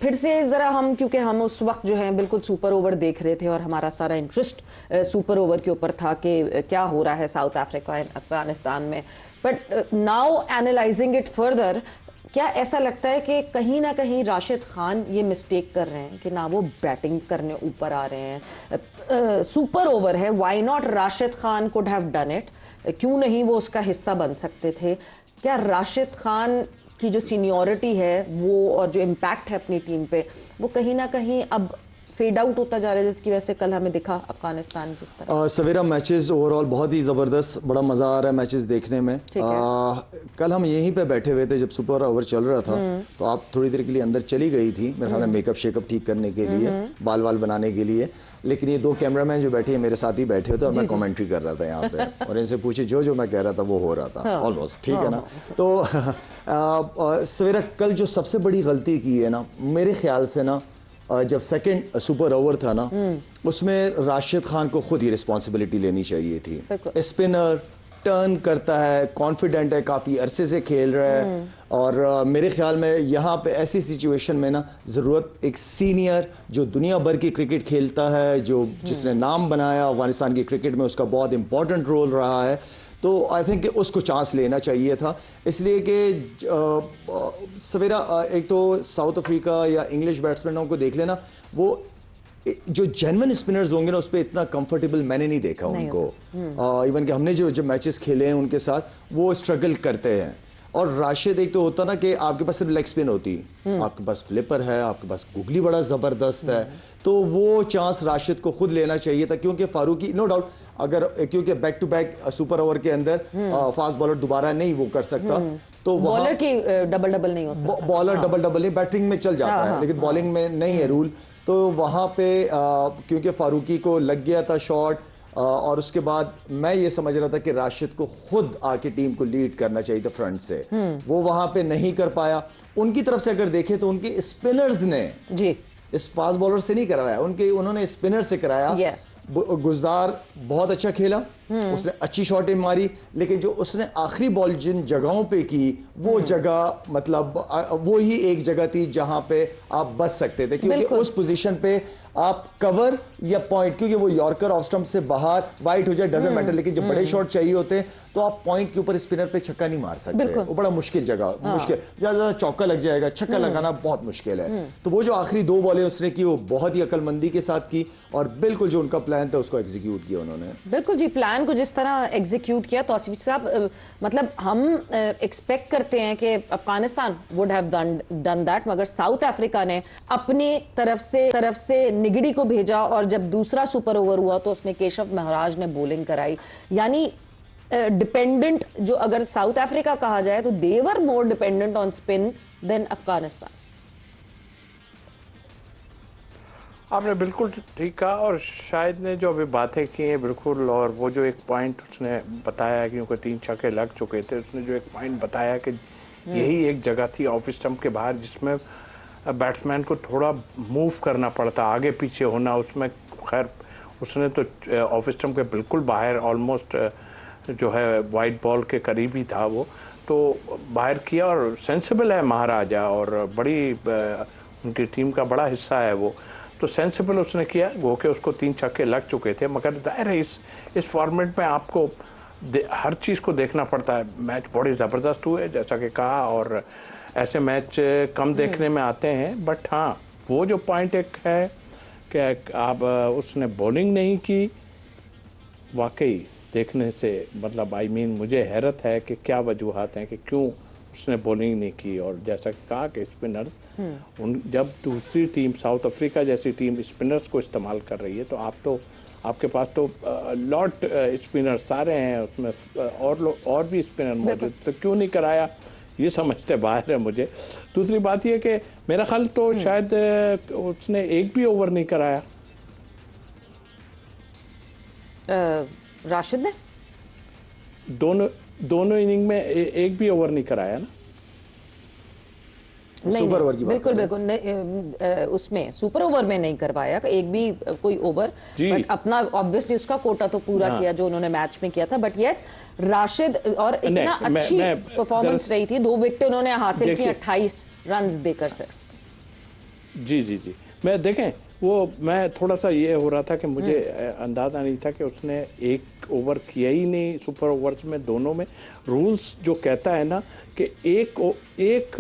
फिर से ज़रा हम, क्योंकि हम उस वक्त जो है बिल्कुल सुपर ओवर देख रहे थे और हमारा सारा इंटरेस्ट सुपर ओवर के ऊपर था कि क्या हो रहा है साउथ अफ्रीका एंड अफगानिस्तान में, but now analysing it further, क्या ऐसा लगता है कि कहीं ना कहीं राशिद खान ये मिस्टेक कर रहे हैं कि ना वो बैटिंग करने ऊपर आ रहे हैं, सुपर ओवर है, why not Rashid Khan could have done it, क्यों नहीं वो उसका हिस्सा बन सकते थे? क्या राशिद खान की जो सीनियरिटी है वो और जो इम्पैक्ट है अपनी टीम पे वो कहीं ना कहीं अब फेड आउट होता जा रहा है, जिसकी वजह से कल हमें दिखा अफगानिस्तान जिस तरह? सवेरा मैचेस ओवरऑल बहुत ही ज़बरदस्त, बड़ा मज़ा आ रहा है मैचेस देखने में। कल हम यहीं पे बैठे हुए थे जब सुपर ओवर चल रहा था, तो आप थोड़ी देर के लिए अंदर चली गई थी मेरे ख्याल में मेकअप शेकअप ठीक करने के लिए, बाल वाल बनाने के लिए, लेकिन ये दो कैमरामैन जो बैठे हैं मेरे साथ ही बैठे थे और मैं कमेंट्री कर रहा था यहाँ पे और इनसे पूछे जो मैं कह रहा था वो हो रहा था ऑलमोस्ट, ठीक है ना। तो सवेरा कल जो सबसे बड़ी गलती की है ना मेरे ख्याल से ना, जब सेकंड सुपर ओवर था ना उसमें राशिद खान को खुद ही रिस्पॉन्सिबिलिटी लेनी चाहिए थी। स्पिनर टर्न करता है, कॉन्फिडेंट है, काफ़ी अरसे से खेल रहा है और मेरे ख्याल में यहाँ पे ऐसी सिचुएशन में ना ज़रूरत एक सीनियर जो दुनिया भर की क्रिकेट खेलता है, जो जिसने नाम बनाया अफगानिस्तान की क्रिकेट में, उसका बहुत इंपॉर्टेंट रोल रहा है, तो आई थिंक कि उसको चांस लेना चाहिए था। इसलिए कि सवेरा एक तो साउथ अफ्रीका या इंग्लिश बैट्समैनों को देख लेना, वो जो जेन्युइन स्पिनर्स होंगे ना उस पर इतना कंफर्टेबल मैंने नहीं देखा उनको। इवन कि हमने जो मैचेस खेले हैं उनके साथ वो स्ट्रगल करते हैं। और राशिद एक तो होता ना कि आपके पास सिर्फ लेग स्पिन होती, आपके पास फ्लिपर है, आपके पास गुगली बड़ा ज़बरदस्त है, तो वो चांस राशिद को खुद लेना चाहिए था, क्योंकि फारूकी नो डाउट अगर क्योंकि back to back super over के अंदर फास्ट बॉलर दोबारा नहीं वो कर सकता, तो बॉलर की डबल डबल नहीं हो सकता, बॉलर डबल डबल नहीं, बैटिंग में चल जाता है लेकिन बॉलिंग में नहीं है रूल। तो वहाँ पे क्योंकि फारूकी को लग गया था शॉट और उसके बाद मैं ये समझ रहा था कि राशिद को खुद आके टीम को लीड करना चाहिए था फ्रंट से, वो वहाँ पे नहीं कर पाया। उनकी तरफ से अगर देखें तो उनके स्पिनर्स ने जी इस फास्ट बॉलर से नहीं करवाया, उन्होंने स्पिनर से कराया। गुजदार बहुत अच्छा खेला, उसने अच्छी शॉटें मारी, लेकिन जो उसने आखिरी बॉल जिन जगहों पे की वो जगह मतलब वो ही एक जगह थी जहां पे आप बच सकते थे, क्योंकि उस पोजीशन पे आप कवर या पॉइंट, क्योंकि वो यॉर्कर ऑफ स्टंप से बाहर वाइट हो जाए डजंट मैटर, लेकिन जब बड़े शॉट चाहिए होते तो आप पॉइंट के ऊपर स्पिनर पे छक्का नहीं मार सकते, वो बड़ा मुश्किल जगह, मुश्किल, ज्यादा चौका लग जाएगा, छक्का लगाना बहुत मुश्किल है। तो वो जो आखिरी दो बॉलें उसने की वो बहुत ही अक्लमंदी के साथ की और बिल्कुल जो उनका प्लान था उसको एग्जीक्यूट किया उन्होंने। बिल्कुल जी, प्लान को जिस तरह एग्जीक्यूट किया तौसीफ साहब, मतलब हम एक्सपेक्ट करते हैं कि Afghanistan would have done that, मगर साउथ अफ्रीका ने अपनी तरफ से निगड़ी को भेजा और जब दूसरा सुपर ओवर हुआ तो उसमें केशव महाराज ने बॉलिंग कराई। यानी डिपेंडेंट जो अगर साउथ अफ्रीका कहा जाए तो they were more dependent on spin than Afghanistan. आपने बिल्कुल ठीक कहा और शायद ने जो अभी बातें की हैं बिल्कुल, और वो जो एक पॉइंट उसने बताया कि उनको 3 छक्के लग चुके थे, उसने जो एक पॉइंट बताया कि यही एक जगह थी ऑफ स्टंप के बाहर जिसमें बैट्समैन को थोड़ा मूव करना पड़ता, आगे पीछे होना, उसमें खैर उसने तो ऑफ स्टंप के बिल्कुल बाहर ऑलमोस्ट जो है वाइट बॉल के करीब ही था वो, तो बाहर किया और सेंसिबल है महाराजा और बड़ी उनकी टीम का बड़ा हिस्सा है वो, तो सेंसिबल उसने किया, वो कि उसको 3 छक्के लग चुके थे। मगर जाहिर है इस फॉर्मेट में आपको हर चीज़ को देखना पड़ता है। मैच बड़े ज़बरदस्त हुए जैसा कि कहा, और ऐसे मैच कम देखने में आते हैं, बट हाँ वो जो पॉइंट एक है कि आप उसने बॉलिंग नहीं की, वाकई देखने से मतलब मुझे हैरत है कि क्या वजूहात हैं कि क्यों उसने बॉलिंग नहीं की। और जैसा कि कहा कि स्पिनर्स जब दूसरी टीम साउथ अफ्रीका जैसी टीम स्पिनर्स को इस्तेमाल कर रही है तो आपके पास तो लॉट स्पिनर सारे हैं उसमें, और भी स्पिनर मौजूद, तो क्यों नहीं कराया ये समझते बाहर है मुझे। दूसरी बात यह कि मेरा ख्याल तो शायद उसने एक भी ओवर नहीं कराया, राशिद ने दोनों इनिंग में एक भी ओवर नहीं कराया ना। नहीं, सुपर ओवर की बात बिल्कुल उसमें सुपर ओवर में नहीं करवाया एक भी कोई ओवर, बट अपना ऑब्वियसली उसका कोटा तो पूरा किया जो उन्होंने मैच में किया था। बट यस, राशिद और इतना अच्छी परफॉर्मेंस रही थी, 2 विकेट उन्होंने हासिल की 28 रन देकर। सर जी जी जी, मैं देखें वो मैं थोड़ा सा ये हो रहा था कि मुझे अंदाज़ा नहीं था कि उसने एक ओवर किया ही नहीं सुपर ओवर्स में दोनों में। रूल्स जो कहता है ना कि एक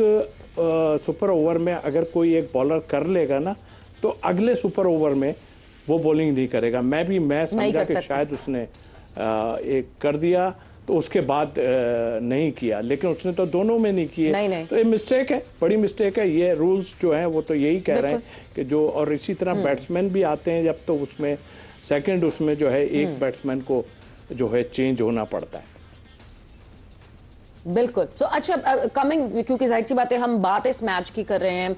सुपर ओवर में अगर कोई एक बॉलर कर लेगा ना तो अगले सुपर ओवर में वो बॉलिंग नहीं करेगा। मैं समझा कि शायद उसने एक कर दिया तो उसके बाद नहीं किया, लेकिन उसने तो दोनों में नहीं किए। नहीं। तो ये मिस्टेक है, बड़ी मिस्टेक है। ये रूल्स जो हैं वो तो यही कह रहे हैं कि जो, और इसी तरह बैट्समैन भी आते हैं जब तो उसमें सेकंड उसमें जो है एक बैट्समैन को जो है चेंज होना पड़ता है। बिल्कुल। सो अच्छा, कमिंग, क्योंकि जाहिर सी बात है हम बात इस मैच की कर रहे हैं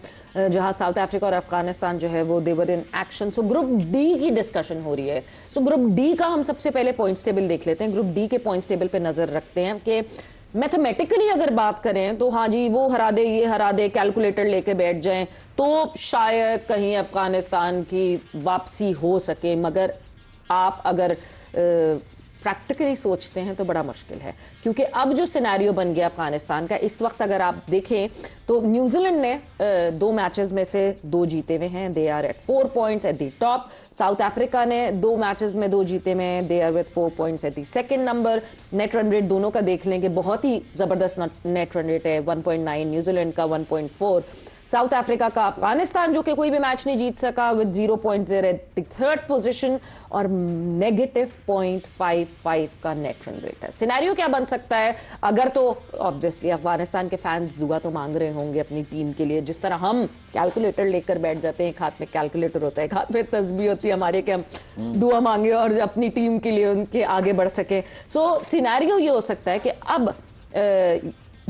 जहां साउथ अफ्रीका और अफगानिस्तान जो है वो they're in action. So group D की डिस्कशन हो रही है। सो ग्रुप डी का हम सबसे पहले पॉइंट्स टेबल देख लेते हैं। ग्रुप डी के पॉइंट्स टेबल पे नजर रखते हैं कि मैथमेटिकली अगर बात करें तो हाँ जी, वो हरा दे, ये हरा दे, कैलकुलेटर लेके बैठ जाएं तो शायद कहीं अफगानिस्तान की वापसी हो सके, मगर आप अगर प्रैक्टिकली सोचते हैं तो बड़ा मुश्किल है, क्योंकि अब जो सिनेरियो बन गया अफगानिस्तान का इस वक्त अगर आप देखें तो न्यूजीलैंड ने 2 मैचेस में से 2 जीते हुए हैं, they are at 4 points at the top. South Africa ने 2 मैचेस में 2 जीते हुए हैं, they are with 4 points at the second number. Net run rate दोनों का देख लें कि बहुत ही जबरदस्त नेट रन रेट है, 1.9 न्यूजीलैंड का, 1.4 साउथ अफ्रीका का। अफगानिस्तान जो कि कोई भी मैच नहीं जीत सका with 0 points, there at the third position और -0.55 का नेट रन रेट है। सिनेरियो क्या बन सकता है अगर, तो ऑब्वियसली अफगानिस्तान के फैंस दुआ तो मांग रहे होंगे अपनी टीम के लिए, जिस तरह हम कैलकुलेटर लेकर बैठ जाते हैं, एक हाथ में कैलकुलेटर होता है, एक हाथ में तस्बीह होती है हमारे कि हम दुआ मांगे और अपनी टीम के लिए उनके आगे बढ़ सके। सो सिनेरियो ये हो सकता है कि अब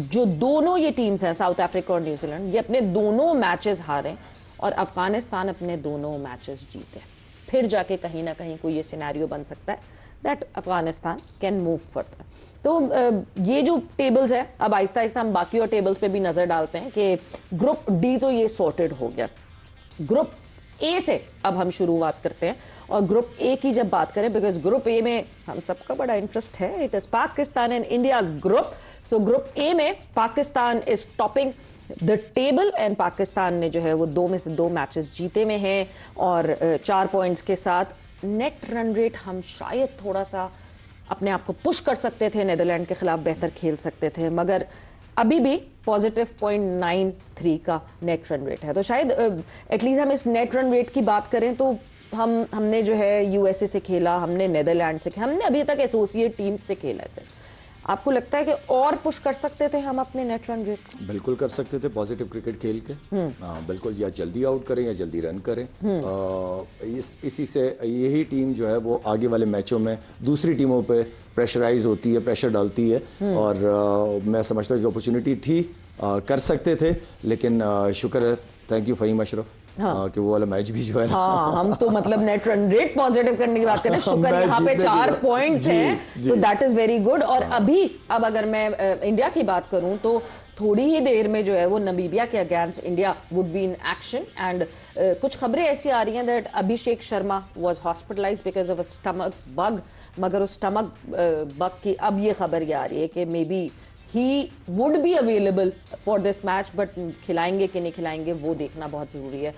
जो दोनों ये टीम्स हैं साउथ अफ्रीका और न्यूजीलैंड, ये अपने दोनों मैचेस हारें और अफगानिस्तान अपने दोनों मैचेस जीते, फिर जाके कहीं ना कहीं कोई ये सिनेरियो बन सकता है that Afghanistan can move further. तो ये जो टेबल्स हैं, अब आहिस्ता आहिस्ता हम बाकी और टेबल्स पे भी नजर डालते हैं कि ग्रुप डी तो ये सॉर्टेड हो गया। ग्रुप ए से अब हम शुरुआत करते हैं, और ग्रुप ए की जब बात करें, बिकॉज ग्रुप ए में हम सबका बड़ा इंटरेस्ट है, it is Pakistan and India's group. So group A में Pakistan is topping the table and Pakistan ने जो है वो 2 में से 2 मैचेस जीते में हैं और 4 पॉइंट्स के साथ। नेट रन रेट हम शायद थोड़ा सा अपने आप को पुश कर सकते थे, नीदरलैंड के खिलाफ बेहतर खेल सकते थे, मगर अभी भी पॉजिटिव 0.93 का नेट रन रेट है। तो शायद एटलीस्ट हम इस नेट रन रेट की बात करें तो हमने जो है यूएसए से खेला, हमने नीदरलैंड से खेला, हमने अभी तक एसोसिएट टीम से खेला है। सर आपको लगता है कि और पुश कर सकते थे हम अपने नेट रन रेट को? बिल्कुल कर सकते थे, पॉजिटिव क्रिकेट खेल के। बिल्कुल, या जल्दी आउट करें या जल्दी रन करें। इसी से यही टीम जो है वो आगे वाले मैचों में दूसरी टीमों पे प्रेशराइज होती है, प्रेशर डालती है, और मैं समझता हूँ कि अपॉर्चुनिटी थी, कर सकते थे, लेकिन शुक्र है, थैंक यू फ़हीम अशरफ, कि वो वाला मैच भी जो है ना, हाँ, हम तो मतलब नेट रन रेट पॉजिटिव करने की बात करें, शुक्र यहाँ पे 4 पॉइंट्स हैं, तो दैट इज वेरी गुड। और अब अगर मैं इंडिया की बात करूं तो थोड़ी ही देर में जो है वो नमीबिया के against India would be in action, and कुछ खबरें ऐसी आ रही हैं that Abhishek Sharma was hospitalised because of a stomach bug, मगर उस स्टमक बग की अब ये खबर ये आ रही है कि may be he would be available for this match, but खिलाएंगे कि नहीं खिलाएंगे वो देखना बहुत ज़रूरी है।